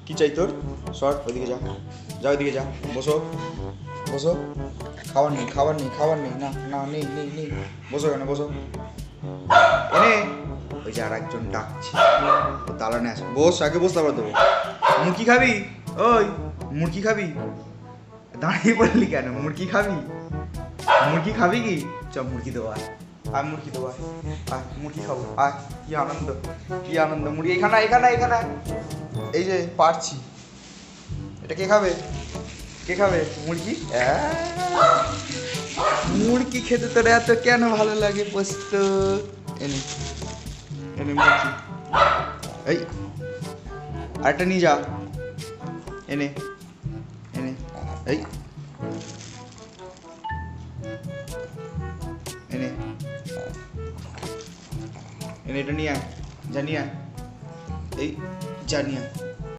কি চাই তোর? সর ওইদিকে যা, যা ওইদিকে যা, বসো বসো। খাবার নেই খাবার নেই খাবার নেই, না না নেই নেই নেই, বসো কেন বসো। এনে ওই যে আর একজন ডাকছে, ও দালানে আসে, বস আগে বস তারপর দেবো। মুরগি খাবি? ওই মুরগি খাবি? দাঁড়িয়ে পড়লি কেন? মুরগি খাবি? মুরগি খাবি কি? চ মুরগি দেবো, আয় আয় মুরগি দেবো, আয় আয় মুরগি খাবো, আয়। কি আনন্দ কি আনন্দ, মুরগি এখানে এখানে এখানে। এই যে পারছি, এটা কে খাবে? কে খাবে মুরগি? মুরগি খেতে তোর এত কেন ভালো লাগে পোস্ত? এনে এনে মুরগি, এই আরেকটা নিয়ে যা, এনে এনে, এই এনে এনে, এটা নিয়ে আয়, যা নিয়ে আয়, এই যা নিয়ে আয়।